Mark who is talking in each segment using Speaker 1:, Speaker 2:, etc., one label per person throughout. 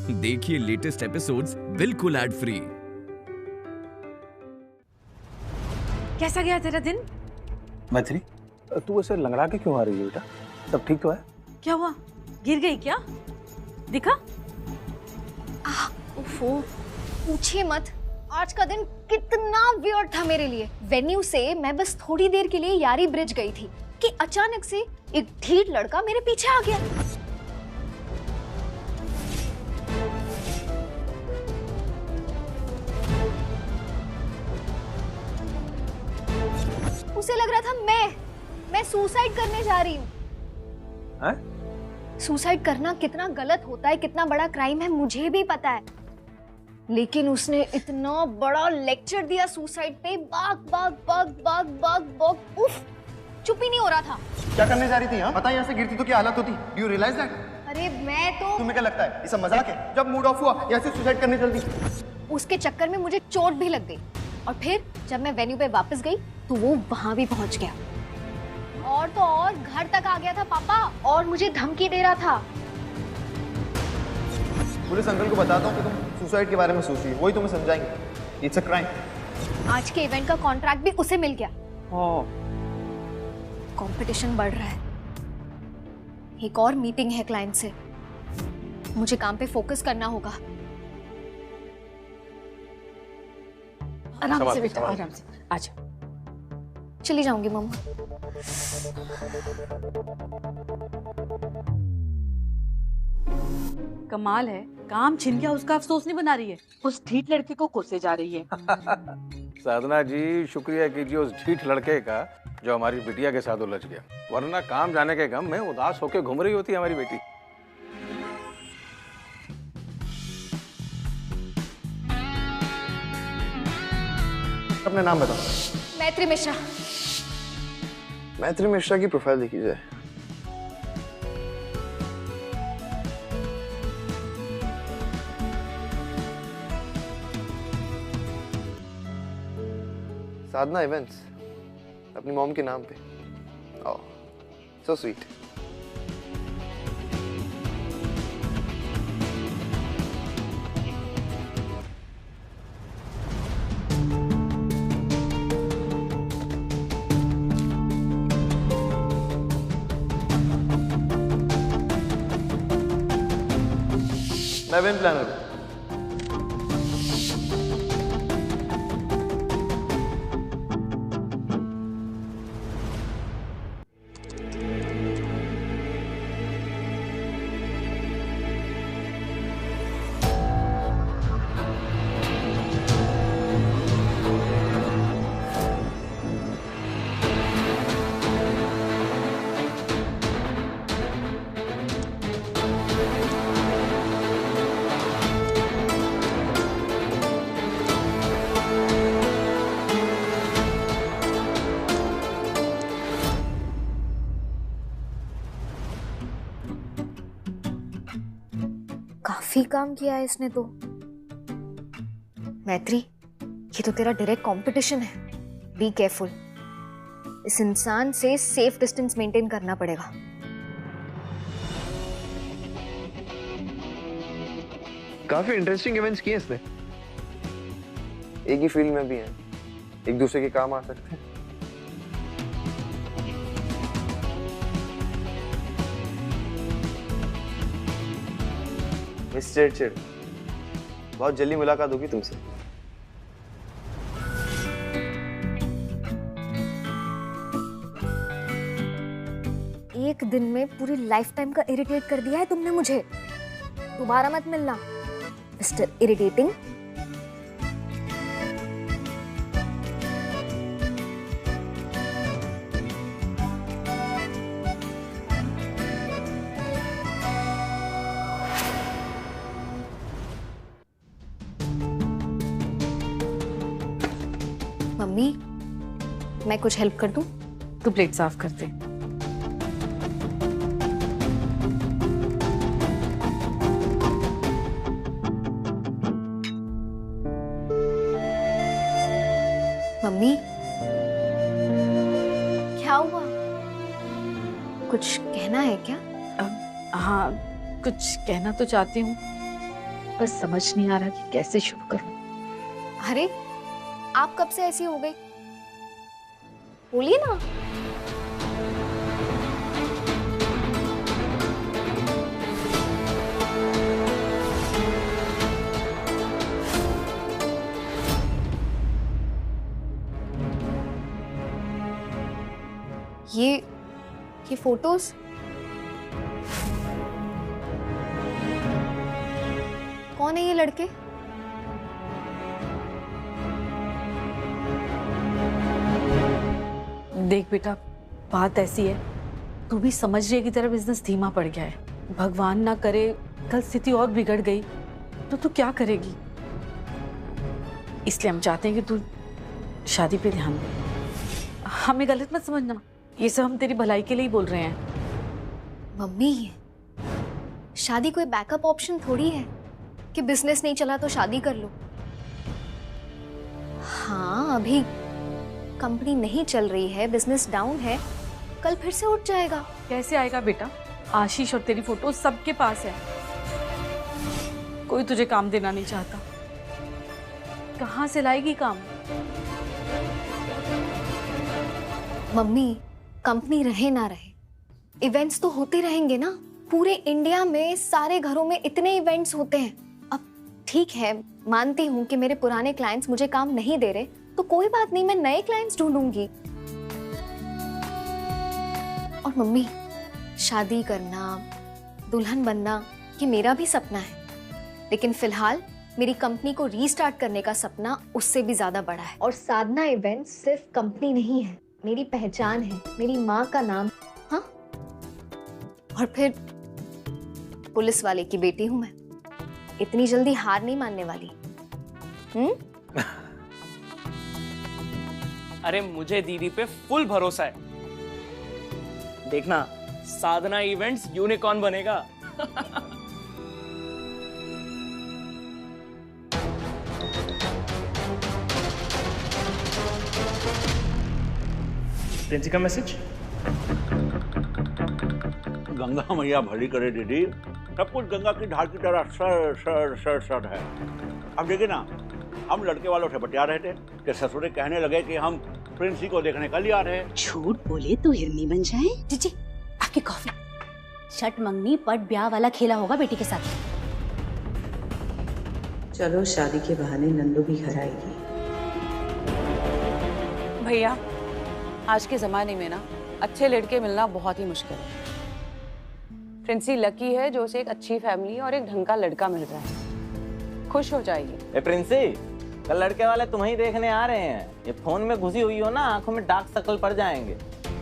Speaker 1: देखिए latest episodes बिल्कुल ad free.
Speaker 2: कैसा गया तेरा दिन?
Speaker 3: मैथिली, तू ऐसे लंगड़ा के क्यों आ रही है बेटा? सब ठीक तो है?
Speaker 2: क्या हुआ? गिर गई क्या? दिखा?
Speaker 4: ओफो, पूछिए मत। आज का दिन कितना वियर्ड था मेरे लिए। वेन्यू से मैं बस थोड़ी देर के लिए यारी ब्रिज गई थी कि अचानक से एक ढीठ लड़का मेरे पीछे आ गया। उसे लग रहा था मैं सुसाइड करने जा रही हूँ। सुसाइड करना कितना गलत होता है, कितना बड़ा क्राइम है, मुझे भी पता है। लेकिन उसने इतना बड़ा लेक्चर दिया सुसाइड पे, बाग बाग बाग बाग बाग बाग, उफ, चुप ही नहीं हो रहा था।
Speaker 5: क्या करने जा रही थी? पता है यहाँ से गिरती तो क्या हालत होती? Do you realise that?
Speaker 4: अरे मैं तो,
Speaker 5: तुम्हें क्या लगता है ये सब मजाक है? जब मूड ऑफ हुआ यहाँ से सुसाइड करने चल दी।
Speaker 4: उसके चक्कर में मुझे चोट भी लग गई और फिर जब मैं वेन्यू पे वापस गई तो वो वहां भी पहुंच गया और तो और घर तक आ गया था पापा और मुझे धमकी दे रहा था।
Speaker 5: पुलिस अंकल को बताता हूँ कि तुम सुसाइड के बारे में सोच रही हो, वही तुम्हें समझाएंगे। It's a crime.
Speaker 4: आज के इवेंट का कॉन्ट्रैक्ट भी उसे मिल गया। कंपटीशन बढ़ रहा है। एक और मीटिंग है क्लाइंट से, मुझे काम पे फोकस करना होगा।
Speaker 2: आराम से बेटा, आराम से। आजा।
Speaker 4: चली जाऊंगी मम्मा।
Speaker 2: कमाल है, काम छिन गया उसका अफसोस नहीं बना रही है, उस ढीठ लड़के को कोसे जा रही है।
Speaker 3: साधना जी, शुक्रिया कीजिए उस ढीठ लड़के का जो हमारी बिटिया के साथ उलझ गया, वरना काम जाने के गम में उदास होकर घूम रही होती हमारी बेटी।
Speaker 5: अपना नाम बताओ।
Speaker 4: मैत्री मिश्रा।
Speaker 5: मैत्री मिश्रा की प्रोफाइल देखी जाए। साधना इवेंट्स, अपनी मॉम के नाम पे। ओह, सो स्वीट। मैं इवेंट प्लानर हूँ।
Speaker 4: काफी काम किया है इसने तो। मैत्री, ये तो तेरा डायरेक्ट कंपटीशन है। Be careful. इस इंसान से सेफ डिस्टेंस मेंटेन करना पड़ेगा।
Speaker 5: काफी इंटरेस्टिंग इवेंट्स किए इसने। एक ही फील्ड में भी हैं, एक दूसरे के काम आ सकते हैं। मिस्टर चिड़, बहुत जल्दी मुलाकात होगी तुमसे।
Speaker 4: एक दिन में पूरी लाइफ टाइम का इरिटेट कर दिया है तुमने मुझे। दोबारा मत मिलना मिस्टर इरिटेटिंग। मम्मी, मैं कुछ हेल्प कर दूं?
Speaker 2: तू प्लेट साफ कर दे।
Speaker 4: मम्मी, क्या हुआ? कुछ कहना है क्या?
Speaker 2: हाँ, कुछ कहना तो चाहती हूँ। बस समझ नहीं आ रहा कि कैसे शुरू करूं।
Speaker 4: अरे आप कब से ऐसी हो गई? बोलिए ना। ये फोटोज कौन है ये लड़के?
Speaker 2: देख बेटा, बात ऐसी है, तू भी समझ रही है कि तेरा बिजनेस धीमा पड़ गया है। भगवान ना करे कल स्थिति और बिगड़ गई तो तू क्या करेगी? इसलिए हम चाहते हैं कि तू शादी पे ध्यान दे। हमें गलत मत समझना, ये सब हम तेरी भलाई के लिए ही बोल रहे हैं।
Speaker 4: मम्मी, शादी कोई बैकअप ऑप्शन थोड़ी है कि बिजनेस नहीं चला तो शादी कर लो। हाँ, अभी कंपनी नहीं चल रही है, बिजनेस डाउन है, कल फिर से उठ जाएगा।
Speaker 2: कैसे आएगा बेटा? आशीष और तेरी फोटो सबके पास है। कोई तुझे काम देना नहीं चाहता, कहाँ से लाएगी काम?
Speaker 4: मम्मी, कंपनी रहे ना रहे, इवेंट्स तो होते रहेंगे ना। पूरे इंडिया में सारे घरों में इतने इवेंट्स होते हैं। अब ठीक है, मानती हूँ कि मेरे पुराने क्लाइंट्स मुझे काम नहीं दे रहे, तो कोई बात नहीं, मैं नए क्लाइंट्स ढूंढूंगी। और मम्मी, शादी करना, दुल्हन बनना, ये मेरा भी सपना है, लेकिन फिलहाल मेरी कंपनी को रीस्टार्ट करने का सपना उससे भी ज्यादा बड़ा है। और साधना इवेंट्स सिर्फ कंपनी नहीं है, मेरी पहचान है, मेरी माँ का नाम। हाँ, और फिर पुलिस वाले की बेटी हूं मैं, इतनी जल्दी हार नहीं मानने वाली।
Speaker 6: अरे मुझे दीदी पे फुल भरोसा है। देखना, साधना इवेंट्स यूनिकॉर्न बनेगा। प्रिंसी का मैसेज।
Speaker 7: गंगा मैया भली करे दीदी, सब कुछ गंगा की धार की तरह सर सर सर सर है। अब देखिए ना, हम लड़के वालों से बतिया रहे थे कि ससुरे कहने लगे कि हम प्रिंसी को देखने कल ही आ रहे हैं।
Speaker 8: झूठ बोले तो हिरनी बन जाए।
Speaker 9: जी आपकी कॉफी। शट मंगनी पट ब्याह वाला खेला होगा बेटी के साथ।
Speaker 8: चलो शादी के बहाने नंदू भी घर आएगी।
Speaker 10: भैया, आज के जमाने में ना अच्छे लड़के मिलना बहुत ही मुश्किल है। प्रिंसी लकी है जो उसे एक अच्छी फैमिली और एक ढंग का लड़का मिल रहा है। खुश हो जाइए।
Speaker 11: प्रिंसी, कल लड़के वाले तुम्हें देखने आ रहे हैं। ये फोन में घुसी हुई हो ना, आंखों में डार्क सर्कल पड़ जाएंगे,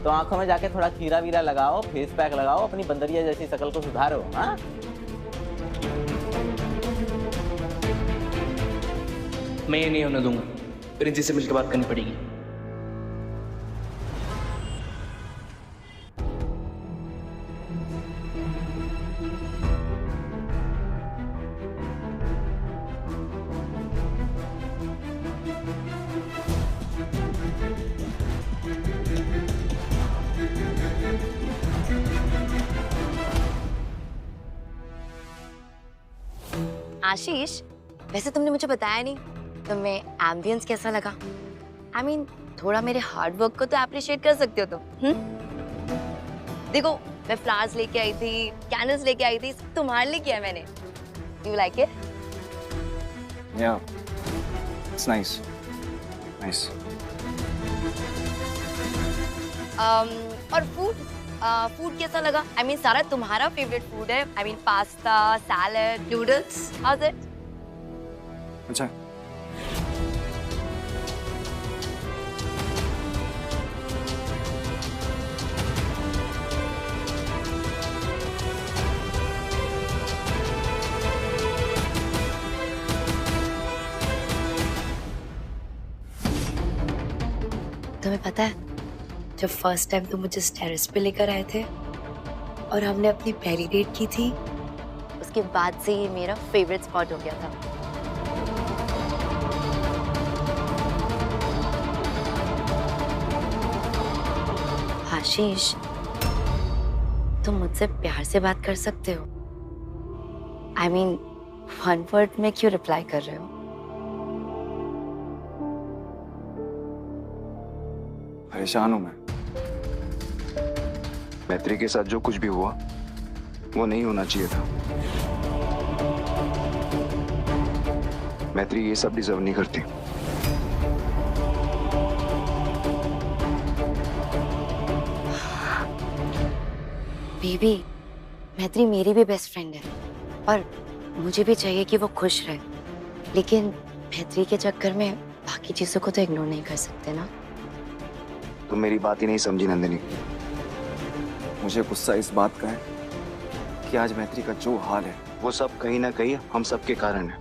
Speaker 11: तो आंखों में जाके थोड़ा खीरा वीरा लगाओ, फेस पैक लगाओ, अपनी बंदरिया जैसी शक्ल को सुधारो। हाँ,
Speaker 6: मैं ये नहीं होने दूंगा। प्रिंसी से मिलकर बात करनी पड़ेगी।
Speaker 9: आशीष, वैसे तुमने मुझे बताया नहीं, तुम्हें एम्बियंस कैसा लगा? I mean, थोड़ा मेरे हार्ड वर्क को तो अप्रिशिएट कर सकते हो तुम। देखो, मैं फ्लावर्स लेके आई थी, कैंडल्स लेके आई थी, सब तुम्हारे लिए किया मैंने। You like it?
Speaker 5: Yeah, it's nice. Nice.
Speaker 9: और फूड कैसा लगा? I mean, सारा तुम्हारा फेवरेट फूड है। I mean, pasta, salad, noodles. How's it?
Speaker 5: अच्छा।
Speaker 9: तुम्हें पता है, जब फर्स्ट टाइम तुम मुझे टेरेस पे लेकर आए थे और हमने अपनी पहली डेट की थी, उसके बाद से ये मेरा फेवरेट स्पॉट हो गया था। आशीष, तुम मुझसे प्यार से बात कर सकते हो। I mean, वन वर्ड में क्यों रिप्लाई कर रहे हो?
Speaker 5: परेशान हूं मैं। मैत्री के साथ जो कुछ भी हुआ वो नहीं होना चाहिए था। मैत्री ये सब डिजर्व नहीं करती।
Speaker 9: बेबी, मैत्री मेरी भी बेस्ट फ्रेंड है और मुझे भी चाहिए कि वो खुश रहे, लेकिन मैत्री के चक्कर में बाकी चीजों को तो इग्नोर नहीं कर सकते ना।
Speaker 5: तुम मेरी बात ही नहीं समझी नंदिनी। मुझे गुस्सा इस बात का है कि आज मैत्री का जो हाल है वो सब कहीं ना कहीं हम सब के कारण है।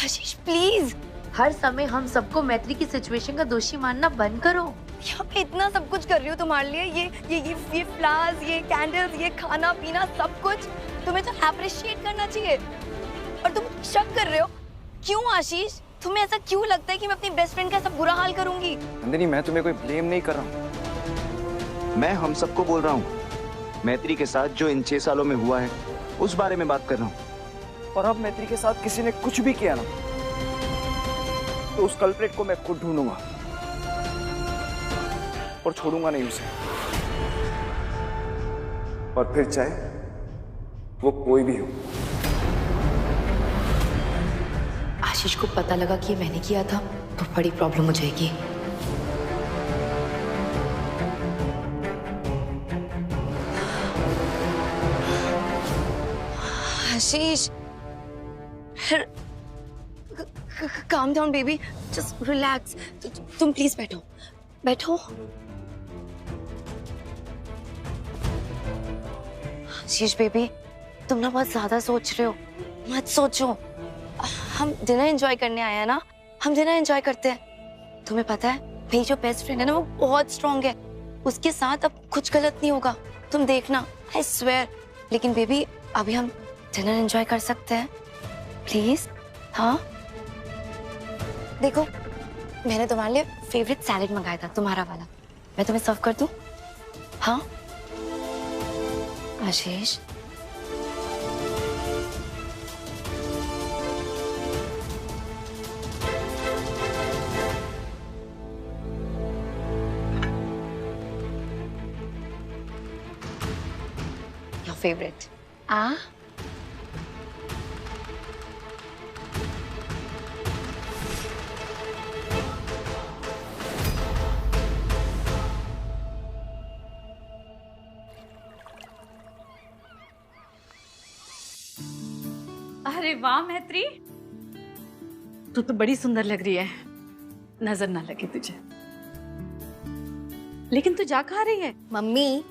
Speaker 9: आशीष प्लीज, हर समय हम सबको मैत्री की सिचुएशन का दोषी मानना बंद करो। यहाँ पे इतना सब कुछ कर रही हो तुम्हारे लिए, ये फ्लावर्स, ये कैंडल्स, ये खाना पीना, सब कुछ तुम्हें तो अप्रिशिएट करना चाहिए। और तुम शक कर रहे हो क्यों आशीष? तुम्हें ऐसा क्यों लगता है कि मैं अपनी बेस्ट फ्रेंड का सब बुरा हाल करूंगी?
Speaker 5: नंदिनी, मैं तुम्हें कोई ब्लेम नहीं कर रहा हूँ। मैं हम सबको बोल रहा हूँ। मैत्री के साथ जो इन 6 सालों में हुआ है उस बारे में बात कर रहा हूँ।
Speaker 12: और अब मैत्री के साथ किसी ने कुछ भी किया ना तो उस कल्प्रेट को मैं खुद ढूंढूंगा और छोड़ूंगा नहीं उसे। और फिर चाहे वो कोई भी हो।
Speaker 9: आशीष को पता लगा कि मैंने किया था तो बड़ी प्रॉब्लम हो जाएगी। आशीष, calm down baby, just relax. तुम प्लीज बैठो, बैठो। आशीष बेबी, तुम ना बहुत ज्यादा सोच रहे हो, मत सोचो। हम डिनर एंजॉय करने आए हैं ना, हम डिनर एंजॉय करते हैं। तुम्हें पता है मेरी जो बेस्ट फ्रेंड है ना वो बहुत स्ट्रांग है, उसके साथ अब कुछ गलत नहीं होगा, तुम देखना, आई स्वेयर। लेकिन बेबी अभी हम डिनर एंजॉय कर सकते हैं प्लीज? हाँ देखो, मैंने तुम्हारे लिए फेवरेट सैलेड मंगाया था, तुम्हारा वाला। मैं तुम्हें सर्व कर दूं? हाँ आशीष, your favorite.
Speaker 2: अरे वाह मैत्री, तू तो बड़ी सुंदर लग रही है, नजर ना लगे तुझे। लेकिन तू जा कहाँ रही है?
Speaker 4: मम्मी,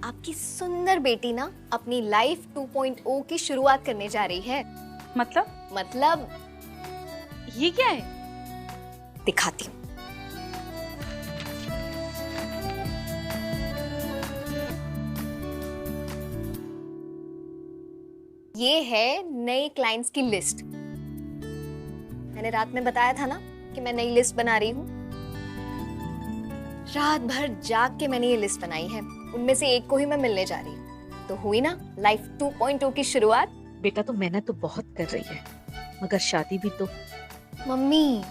Speaker 4: आपकी सुंदर बेटी ना अपनी लाइफ 2.0 की शुरुआत करने जा रही है। मतलब
Speaker 2: ये क्या है?
Speaker 4: दिखाती हूँ। ये है नए क्लाइंट्स की लिस्ट। मैंने रात में बताया था ना कि मैं नई लिस्ट बना रही हूँ। रात भर जाग के मैंने ये लिस्ट बनाई है, उनमें से एक को ही मैं मिलने जा रही हूँ। तो हुई ना लाइफ 2.0 की शुरुआत।
Speaker 2: बेटा तो मेहनत तो बहुत कर रही है, मगर शादी भी तो।
Speaker 4: मम्मी,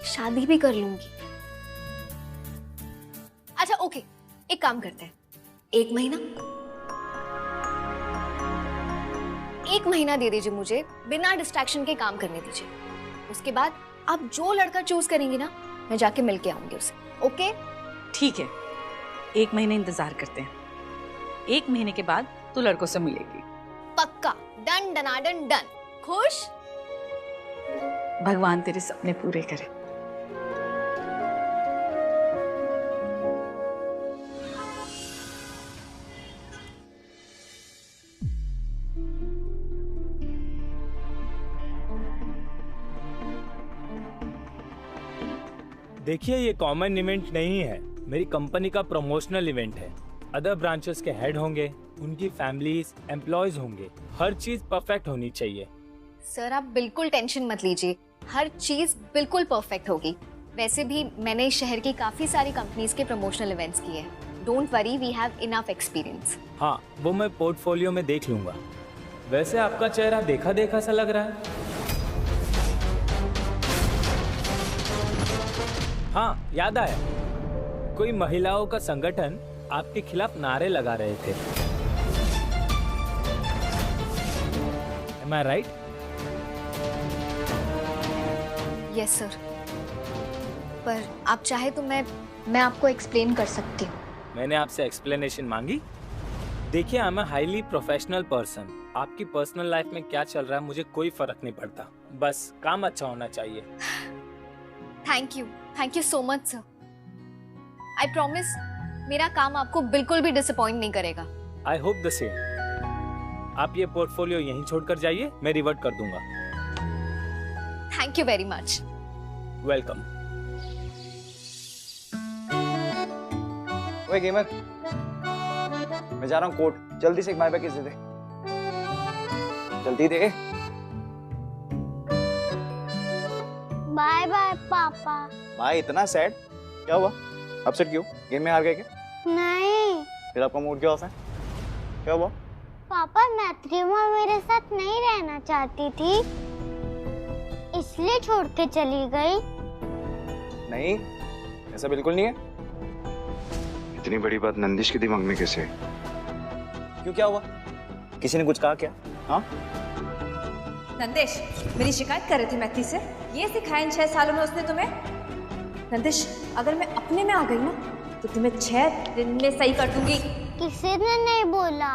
Speaker 4: शादी भी कर लूंगी। अच्छा ओके, एक काम करते हैं, एक महीना दे दीजिए मुझे, बिना डिस्ट्रैक्शन के काम करने दीजिए। उसके बाद आप जो लड़का चूज करेंगी ना, मैं जाके मिलके आऊंगी उसे। ओके
Speaker 2: ठीक है, 1 महीने इंतजार करते हैं। 1 महीने के बाद तू लड़कों से मिलेगी।
Speaker 4: पक्का, डन डनाडन डन। खुश?
Speaker 2: भगवान तेरे सपने पूरे करे।
Speaker 13: देखिए, ये कॉमन इवेंट नहीं है, मेरी कंपनी का प्रमोशनल इवेंट है। अदर ब्रांचेस के हेड होंगे, उनकी फैमिलीज, एम्प्लॉयज होंगे, हर चीज परफेक्ट होनी चाहिए।
Speaker 4: सर आप बिल्कुल टेंशन मत लीजिए, हर चीज बिल्कुल परफेक्ट होगी। वैसे भी मैंने शहर की काफी सारी कंपनीज के प्रमोशनल इवेंट्स किए हैं। Don't worry, we have enough experience.
Speaker 13: हाँ, वो मैं पोर्टफोलियो में देख लूंगा। वैसे आपका चेहरा देखा देखा सा लग रहा है। हाँ, याद आया, कोई महिलाओं का संगठन आपके खिलाफ नारे लगा रहे थे। Am I right?
Speaker 4: Yes sir, पर आप चाहे तो मैं आपको एक्सप्लेन कर सकती हूँ।
Speaker 13: मैंने आपसे एक्सप्लेनेशन मांगी? देखिए, I am a highly professional person. आपकी पर्सनल लाइफ में क्या चल रहा है मुझे कोई फर्क नहीं पड़ता, बस काम अच्छा होना चाहिए।
Speaker 4: Thank you so much sir. I promise मेरा काम आपको बिल्कुल भी डिसअपॉइंट नहीं करेगा।
Speaker 13: I hope the same. आप ये पोर्टफोलियो यहीं छोड़कर जाइए, मैं रिवर्ट कर दूंगा।
Speaker 4: Thank you very much.
Speaker 13: Welcome.
Speaker 12: ओए गेमर, मैं जा रहा हूँ कोर्ट, जल्दी से एक माई पैकेज दे दे, जल्दी दे।
Speaker 14: बाय बाय पापा।
Speaker 12: भाई इतना सैड क्या हुआ? अपसेट क्यों? गेम में हार गए क्या?
Speaker 14: नहीं।
Speaker 12: फिर आपका मूड क्यों ऑफ है? क्या हुआ?
Speaker 14: पापा मैत्री माँ मेरे साथ नहीं रहना चाहती थी, इसलिए छोड़ के चली गई।
Speaker 12: नहीं, ऐसा बिल्कुल नहीं है।
Speaker 5: इतनी बड़ी बात नंदिश के दिमाग में कैसे?
Speaker 12: क्यों, क्या हुआ? किसी ने कुछ कहा क्या? हाँ?
Speaker 15: नंदिश, मेरी शिकायत कर रहे थे मैथी से। ये सिखाया इन 6 सालों में उसने तुम्हें? नंदिश, अगर मैं अपने में आ गई ना तो तुम्हें 6 दिन में सही कर दूंगी।
Speaker 14: किसी ने नहीं बोला।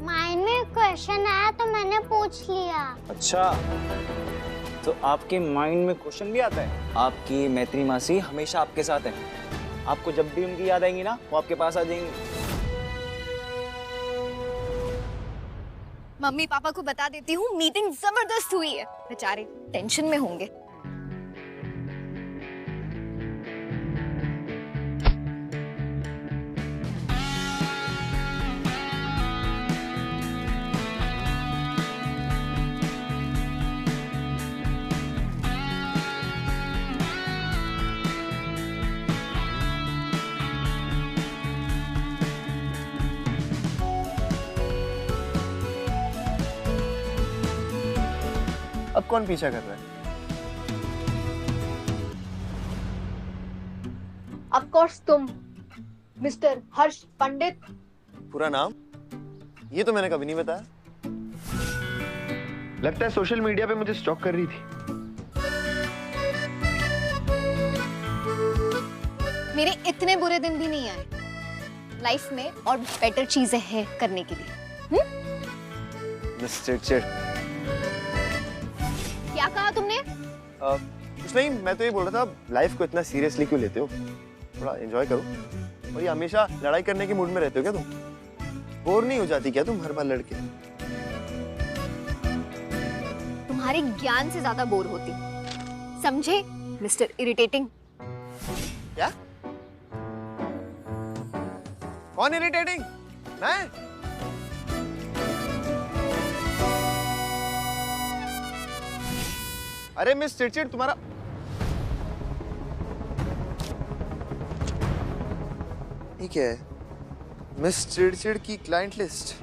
Speaker 14: माइंड में क्वेश्चन आया तो मैंने पूछ लिया।
Speaker 12: अच्छा, तो आपके माइंड में क्वेश्चन भी आता है? आपकी मैत्री मासी हमेशा आपके साथ है। आपको जब भी उनकी याद आएंगी ना, वो आपके पास आ जाएंगी।
Speaker 4: मम्मी पापा को बता देती हूँ, मीटिंग जबरदस्त हुई है। बेचारे टेंशन में होंगे।
Speaker 12: अब कौन पीछा कर रहा है?
Speaker 4: ऑफ कोर्स तुम, मिस्टर हर्ष पंडित।
Speaker 16: पूरा नाम? ये तो मैंने कभी नहीं बताया। लगता है सोशल मीडिया पे मुझे स्टॉक कर रही थी।
Speaker 4: मेरे इतने बुरे दिन भी नहीं आए लाइफ में, और बेटर चीजें हैं करने के लिए।
Speaker 16: मिस्टर चिड़,
Speaker 4: क्या कहा तुमने?
Speaker 16: कुछ नहीं, मैं तो ये बोल रहा था, लाइफ को इतना सीरियसली क्यों लेते हो? थोड़ा एंजॉय करो। और ये हमेशा लड़ाई करने के मूड में रहते हो क्या तुम? बोर नहीं हो जाती क्या तुम हर बार लड़के?
Speaker 4: तुम्हारे ज्ञान से ज्यादा बोर होती, समझे मिस्टर इरिटेटिंग?
Speaker 16: क्या? कौन इरिटेटिंग? मैं? अरे मिस चिड़चिड़, तुम्हारा ये क्या है? मिस चिड़चिड़ की क्लाइंट लिस्ट।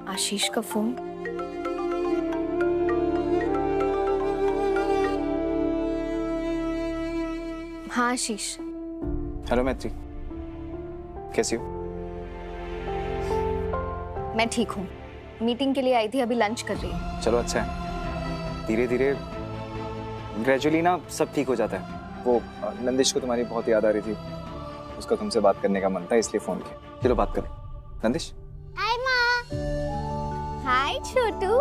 Speaker 4: आशीष का फोन। हाँ आशीष।
Speaker 12: हेलो मैत्री, कैसी हो?
Speaker 4: मैं ठीक हूँ, मीटिंग के लिए आई थी, अभी लंच कर रही हूँ।
Speaker 12: चलो अच्छा है, धीरे धीरे ग्रेजुअली ना सब ठीक हो जाता है। वो नंदिश को तुम्हारी बहुत याद आ रही थी, उसका तुमसे बात करने का मन था, इसलिए फोन किया। चलो बात करो। नंदिश।
Speaker 14: हाय माँ।
Speaker 4: हाय छोटू,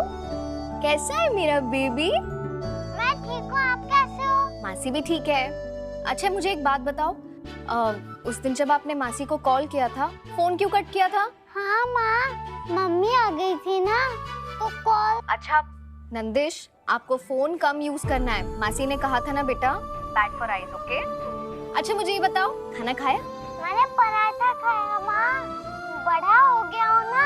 Speaker 4: कैसा है मेरा बेबी?
Speaker 14: मैं ठीक हूँ, आप कैसे हो?
Speaker 4: मासी भी ठीक है। अच्छा मुझे एक बात बताओ, उस दिन जब आपने मासी को कॉल किया था, फोन क्यों कट किया था?
Speaker 14: हाँ माँ, मम्मी आ गई थी ना तो कॉल।
Speaker 4: अच्छा नंदिश, आपको फोन कम यूज करना है, मासी ने कहा था ना बेटा। Bad for eyes, okay? अच्छा मुझे ये बताओ, खाना खाया?
Speaker 14: मैंने पराठा खाया माँ, बड़ा हो गया हो ना।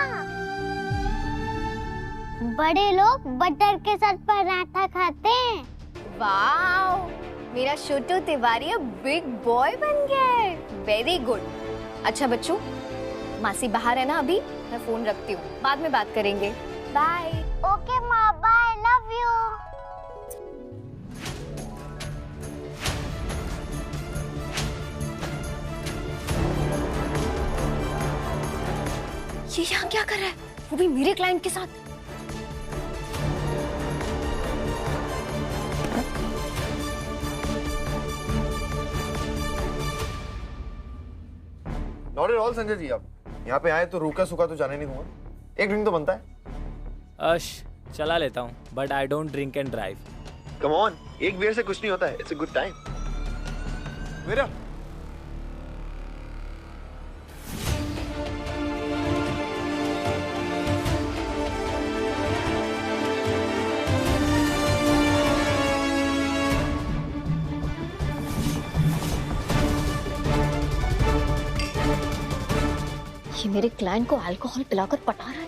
Speaker 14: बड़े लोग बटर के साथ पराठा खाते हैं।
Speaker 4: वाओ, मेरा छोटू तिवारी अब बिग बॉय बन गया है। Very good. अच्छा बच्चों, मासी बाहर है ना अभी, मैं फोन रखती हूँ, बाद में बात करेंगे। बाय।
Speaker 14: ओके माँ, बाय, लव यू।
Speaker 4: ये यहाँ क्या कर रहा है, वो भी मेरे क्लाइंट के साथ?
Speaker 16: Not at all Sanjay ji, आप यहाँ पे आए तो रूखा सूखा तो जाने नहीं दूंगा। एक ड्रिंक तो बनता है।
Speaker 13: चला लेता हूँ, but I don't drink and drive.
Speaker 16: Come on, एक बियर से कुछ नहीं होता है। It's a good time. मेरा
Speaker 4: ये मेरे क्लाइंट को अल्कोहल पिलाकर पटा रहा है।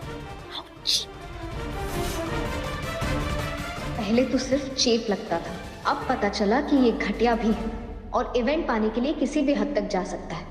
Speaker 15: पहले तो सिर्फ चेप लगता था, अब पता चला कि ये घटिया भी है और इवेंट पाने के लिए किसी भी हद तक जा सकता है।